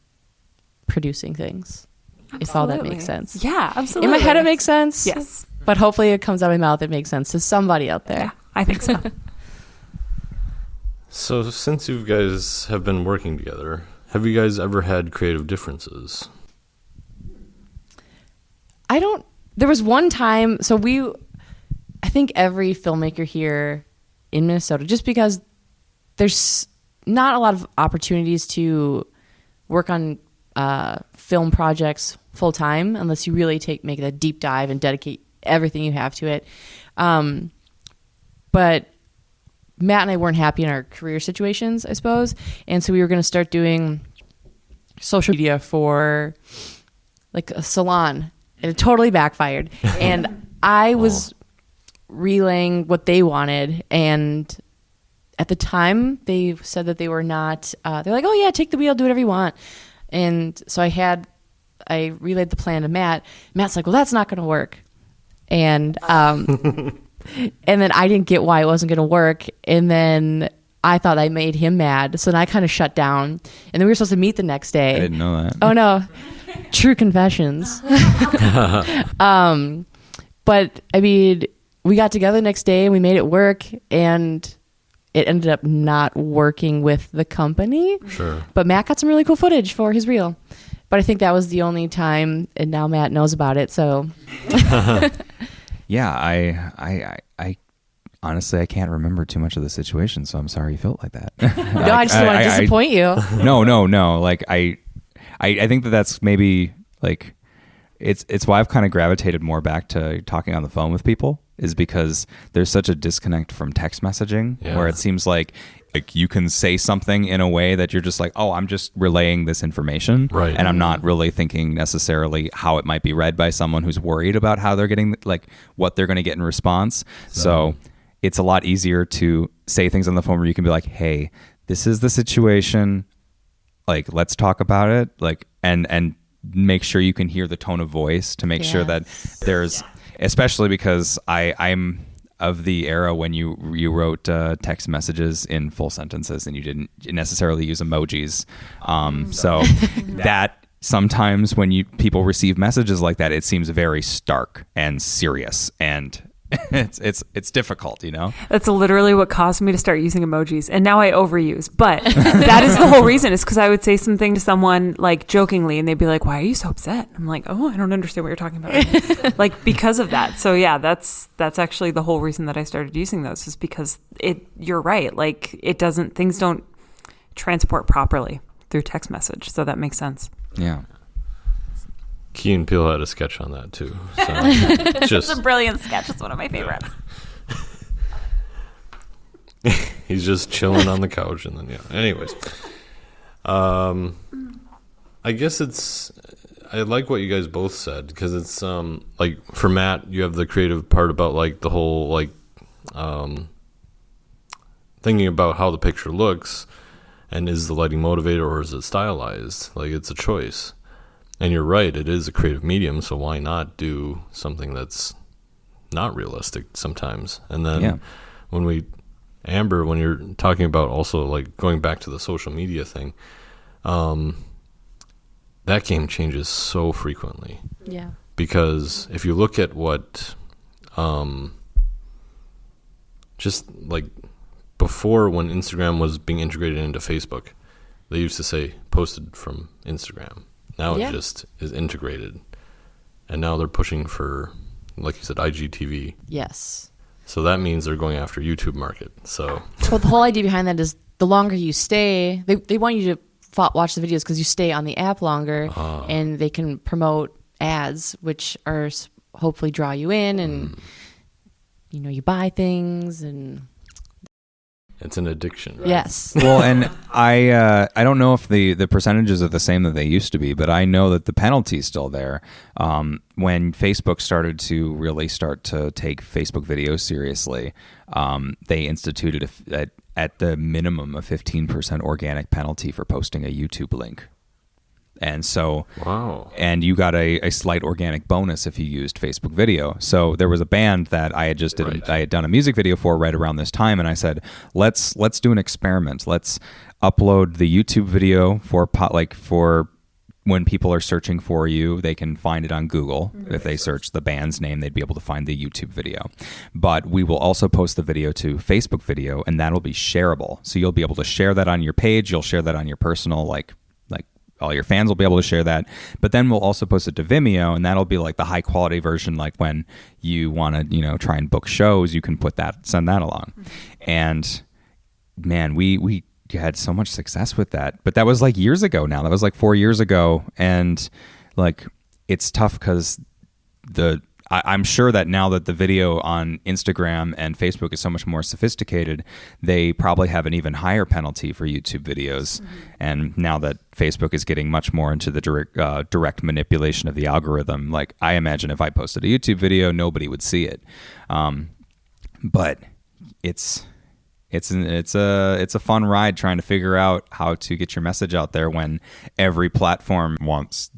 producing things. Absolutely. If all that makes sense. Yeah, absolutely. In my head, it makes sense. Yes. But hopefully it comes out of my mouth, it makes sense to somebody out there. Yeah. I think so. So since you guys have been working together, have you guys ever had creative differences? There was one time, I think every filmmaker here in Minnesota, just because there's not a lot of opportunities to work on film projects full time unless you really make a deep dive and dedicate everything you have to it. But Matt and I weren't happy in our career situations, I suppose. And so we were going to start doing social media for like a salon. And it totally backfired. And I was relaying what they wanted. And at the time, they said that they were not, they're like, oh yeah, take the wheel, do whatever you want. And so I relayed the plan to Matt. Matt's like, well, that's not going to work. And and then I didn't get why it wasn't going to work. And then I thought I made him mad. So then I kind of shut down. And then we were supposed to meet the next day. I didn't know that. Oh, no. True confessions. But, I mean, we got together the next day and we made it work. And it ended up not working with the company. Sure. But Matt got some really cool footage for his reel. But I think that was the only time, and now Matt knows about it, so... Yeah, I honestly, I can't remember too much of the situation, so I'm sorry you felt like that. No, I just don't want to disappoint you. No. Like I think that's maybe like it's why I've kind of gravitated more back to talking on the phone with people, is because there's such a disconnect from text messaging where it seems like you can say something in a way that you're just like, oh, I'm just relaying this information. Right. And I'm not really thinking necessarily how it might be read by someone who's worried about how they're getting, like what they're going to get in response. So it's a lot easier to say things on the phone where you can be like, hey, this is the situation. Like, let's talk about it. Like, and make sure you can hear the tone of voice to make sure that there's, especially because I'm of the era when you wrote text messages in full sentences and you didn't necessarily use emojis. So that sometimes when people receive messages like that, it seems very stark and serious, and it's difficult, you know? That's literally what caused me to start using emojis, and now I overuse. But that is the whole reason, is because I would say something to someone like jokingly, and they'd be like, "Why are you so upset?" I'm like, "Oh, I don't understand what you're talking about." Like, because of that. So yeah, that's actually the whole reason that I started using those, is because you're right. Like, things don't transport properly through text message. So that makes sense. Yeah. Key and Peele had a sketch on that too. So It's a brilliant sketch. It's one of my favorites. He's just chilling on the couch, and then Anyways, I guess I like what you guys both said, because it's like for Matt, you have the creative part about like the whole like thinking about how the picture looks, and is the lighting motivated or is it stylized? Like, it's a choice. And you're right, it is a creative medium, so why not do something that's not realistic sometimes? And then Amber, when you're talking about also like going back to the social media thing, that game changes so frequently. Yeah. Because if you look at what, just like before, when Instagram was being integrated into Facebook, they used to say posted from Instagram. Now it just is integrated. And now they're pushing for, like you said, IGTV. Yes. So that means they're going after YouTube market. So the whole idea behind that is the longer you stay, they want you to watch the videos because you stay on the app longer, and they can promote ads, which are hopefully draw you in, and you buy things, and it's an addiction, right? Yes. Well, and I don't know if the percentages are the same that they used to be, but I know that the penalty is still there. When Facebook started to really start to take Facebook videos seriously, they instituted at the minimum a 15% organic penalty for posting a YouTube link. And so, and you got a slight organic bonus if you used Facebook video. So there was a band that I had I had done a music video for right around this time, and I said, let's do an experiment. Let's upload the YouTube video for when people are searching for you, they can find it on Google. If they search the band's name, they'd be able to find the YouTube video. But we will also post the video to Facebook video, and that'll be shareable. So you'll be able to share that on your page. You'll share that on your personal, like all your fans will be able to share that. But then we'll also post it to Vimeo, and that'll be like the high quality version. Like when you want to, try and book shows, you can send that along. And man, we had so much success with that. But that was like years ago now. That was like 4 years ago. And like, it's tough because I'm sure that now that the video on Instagram and Facebook is so much more sophisticated, they probably have an even higher penalty for YouTube videos. And now that Facebook is getting much more into the direct manipulation of the algorithm, like I imagine if I posted a YouTube video, nobody would see it. But it's a fun ride trying to figure out how to get your message out there when every platform wants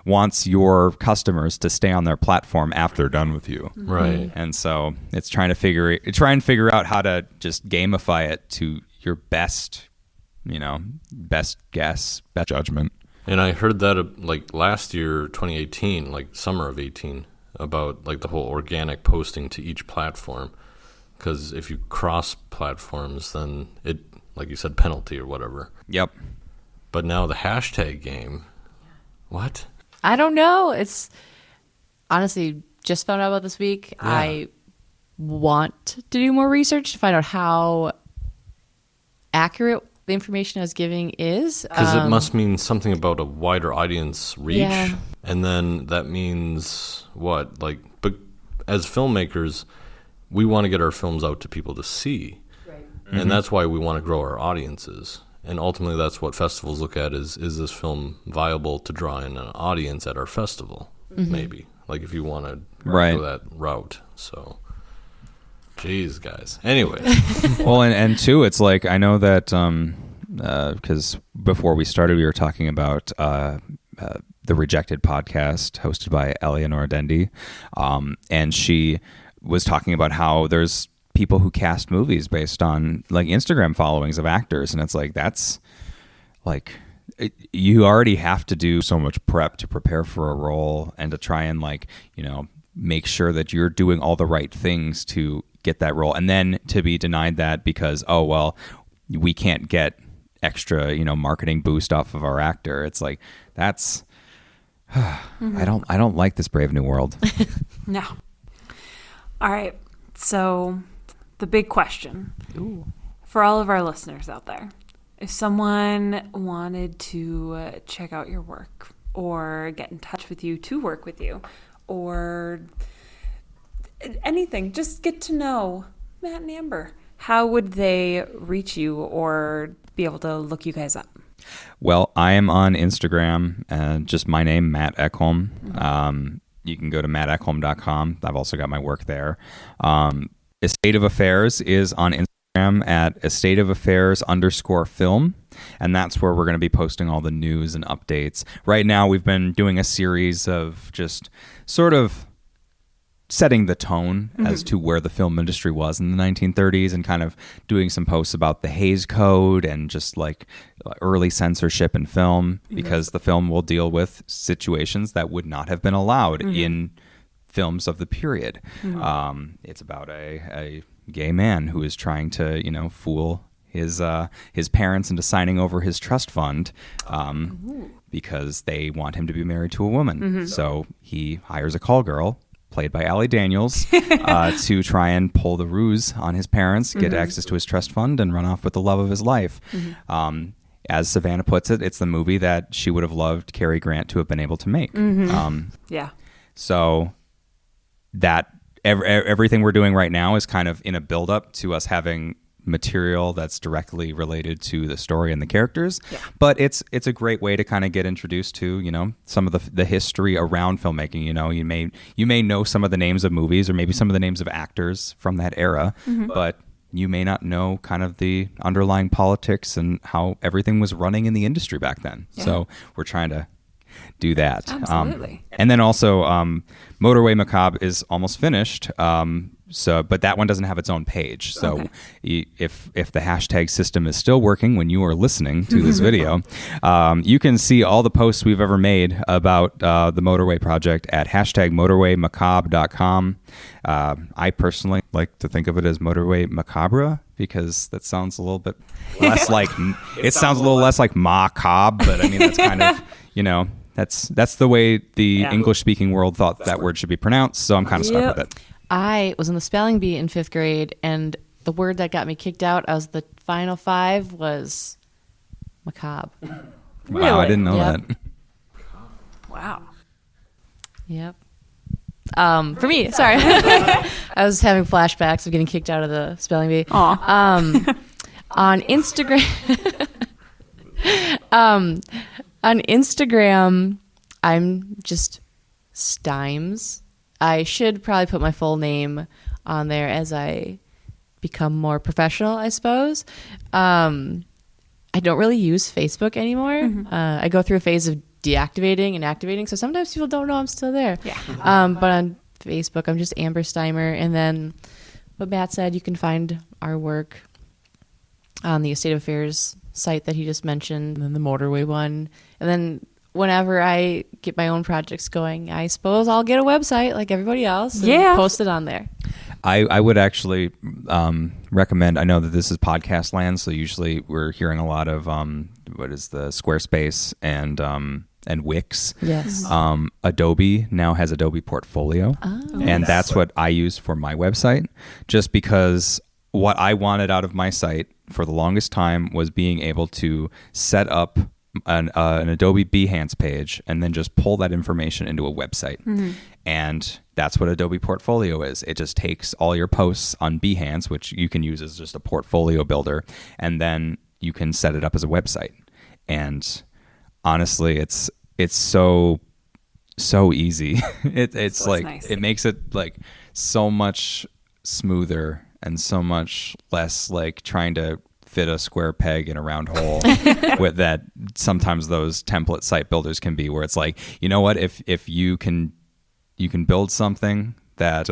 wants your customers to stay on their platform after they're done with you. Right. And so it's trying to figure out how to just gamify it to your best guess, best judgment. And I heard that like last year, 2018, like summer of 18, about like the whole organic posting to each platform. Because if you cross platforms, then it, like you said, penalty or whatever. Yep. But now the hashtag game, what? I don't know. It's honestly just found out about this week. Yeah. I want to do more research to find out how accurate the information I was giving is. Because it must mean something about a wider audience reach. Yeah. And then that means what? Like, but as filmmakers, we want to get our films out to people to see. Right. And that's why we want to grow our audiences. And ultimately, that's what festivals look at is this film viable to draw in an audience at our festival? Maybe. Like if you want to go that route. So, geez, guys. Anyway. Well, and two, it's like, I know that because before we started, we were talking about the Rejected podcast hosted by Eleanor Dendy. And she was talking about how there's people who cast movies based on like Instagram followings of actors, and it's like that's like you already have to do so much prep to prepare for a role and to try and like make sure that you're doing all the right things to get that role, and then to be denied that because we can't get extra marketing boost off of our actor. It's like that's I don't like this brave new world. No. All right, so the big question for all of our listeners out there, if someone wanted to check out your work or get in touch with you to work with you or anything, just get to know Matt and Amber, how would they reach you or be able to look you guys up? Well, I am on Instagram, just my name, Matt Eckholm. You can go to matteckholm.com. I've also got my work there. Estate of Affairs is on Instagram at estateofaffairs_film. And that's where we're going to be posting all the news and updates. Right now, we've been doing a series of just sort of setting the tone as to where the film industry was in the 1930s and kind of doing some posts about the Hays Code and just like early censorship in film, because the film will deal with situations that would not have been allowed in films of the period. It's about a gay man who is trying to, fool his parents into signing over his trust fund because they want him to be married to a woman. So he hires a call girl, played by Allie Daniels, to try and pull the ruse on his parents, get access to his trust fund, and run off with the love of his life. As Savannah puts it, it's the movie that she would have loved Cary Grant to have been able to make. Yeah. So that everything we're doing right now is kind of in a build-up to us having material that's directly related to the story and the characters. But it's a great way to kind of get introduced to some of the history around filmmaking. You may know some of the names of movies or maybe some of the names of actors from that era, but you may not know kind of the underlying politics and how everything was running in the industry back then. So we're trying to do that. Absolutely. And then also Motorway Macabre is almost finished. So, but that one doesn't have its own page. So Okay. if the hashtag system is still working when you are listening to this video, you can see all the posts we've ever made about the Motorway project at #motorwaymacabre.com. I personally like to think of it as Motorway Macabre because that sounds a little bit less like, it sounds a little less like macabre, but I mean, that's kind of, that's the way the English-speaking world thought that word should be pronounced, so I'm kind of stuck with it. I was in the spelling bee in 5th grade, and the word that got me kicked out as the final 5 was macabre. Wow, I didn't know Yep. that. Wow. Yep. For me, sorry. I was having flashbacks of getting kicked out of the spelling bee. Aw. On Instagram, I'm just Steims. I should probably put my full name on there as I become more professional, I suppose. I don't really use Facebook anymore. I go through a phase of deactivating and activating, so sometimes people don't know I'm still there. Yeah. But on Facebook, I'm just Amber Steimer. And then what Matt said, you can find our work on the Estate of Affairs site that he just mentioned, and then the Motorway one. And then whenever I get my own projects going, I suppose I'll get a website like everybody else and post it on there. I would actually recommend, I know that this is podcast land, so usually we're hearing a lot of, what is the Squarespace and Wix. Yes. Adobe now has Adobe Portfolio, and that's what I use for my website, just because what I wanted out of my site for the longest time was being able to set up an Adobe Behance page and then just pull that information into a website. And that's what Adobe Portfolio is. It just takes all your posts on Behance, which you can use as just a portfolio builder, and then you can set it up as a website. And honestly, it's so easy. It's So like nice. it makes it like so much smoother and so much less like trying to fit a square peg in a round hole with that sometimes those template site builders can be, where it's like, you know what, if you can build something that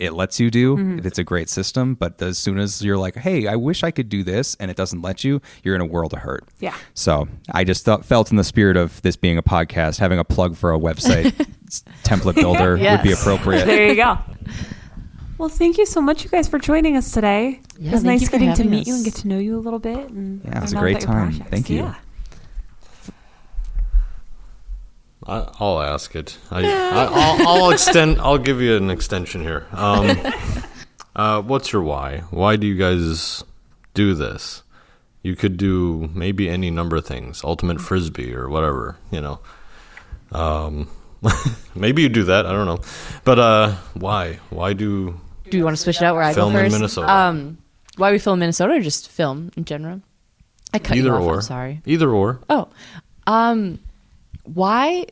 it lets you do, it's a great system, but as soon as you're like, hey, I wish I could do this, and it doesn't let you, you're in a world of hurt. Yeah. So I just felt in the spirit of this being a podcast, having a plug for a website template builder would be appropriate. There you go. Well, thank you so much, you guys, for joining us today. Yeah, it was thank nice you for getting to having meet you us. and get to know you a little bit. And Yeah, it was a learn great about your time. projects. Thank you. Yeah. I'll ask it. I'll extend. I'll give you an extension here. What's your why? Why do you guys do this? You could do maybe any number of things, ultimate frisbee or whatever. Maybe you do that. I don't know. But why? Why do you want to switch it out where I film go in first? Minnesota? Why we film in Minnesota, or just film in general? I cut Either you off. or. I'm sorry. Either or. Oh, why?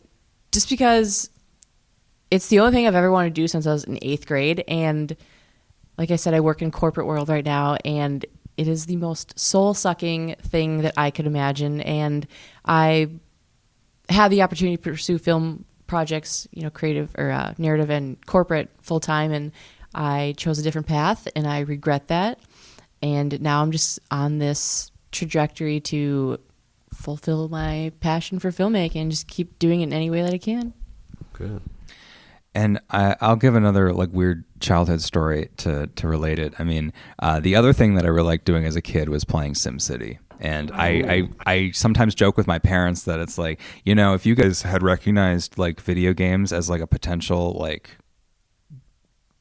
Just because it's the only thing I've ever wanted to do since I was in 8th grade. And like I said, I work in corporate world right now, and it is the most soul-sucking thing that I could imagine. And I had the opportunity to pursue film projects, creative or narrative and corporate full-time, and I chose a different path, and I regret that. And now I'm just on this trajectory to fulfill my passion for filmmaking and just keep doing it in any way that I can. Good. And I'll give another like weird childhood story to relate it. I mean, the other thing that I really liked doing as a kid was playing SimCity. And I sometimes joke with my parents that it's like, if you guys had recognized like video games as like a potential like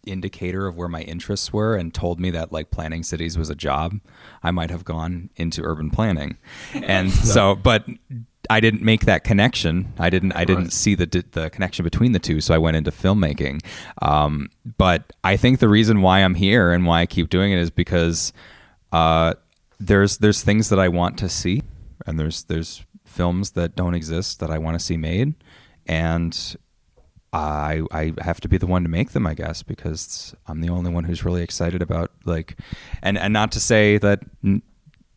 indicator of where my interests were and told me that like planning cities was a job, I might have gone into urban planning. And so, but I didn't make that connection. I didn't see the connection between the two. So I went into filmmaking. But I think the reason why I'm here and why I keep doing it is because there's things that I want to see, and there's films that don't exist that I want to see made, and I have to be the one to make them, I guess, because I'm the only one who's really excited about like, and not to say that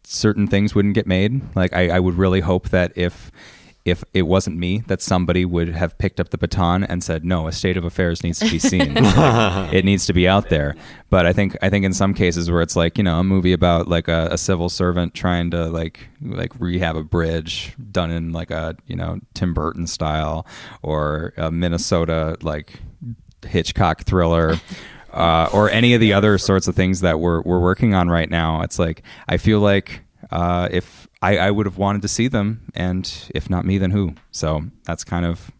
certain things wouldn't get made. Like I would really hope that if if it wasn't me, that somebody would have picked up the baton and said, no, A State of Affairs needs to be seen. It needs to be out there. But I think in some cases where it's like, a movie about like a civil servant trying to like rehab a bridge done in like a, Tim Burton style, or a Minnesota like Hitchcock thriller, or any of the other sorts of things that we're working on right now. It's like, I feel like if I would have wanted to see them, and if not me, then who? So that's kind of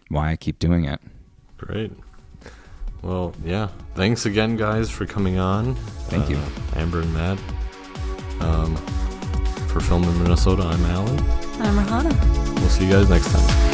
why I keep doing it. Great. Well, yeah. Thanks again, guys, for coming on. Thank you. Amber and Matt. For Film in Minnesota, I'm Alan. I'm Rahana. We'll see you guys next time.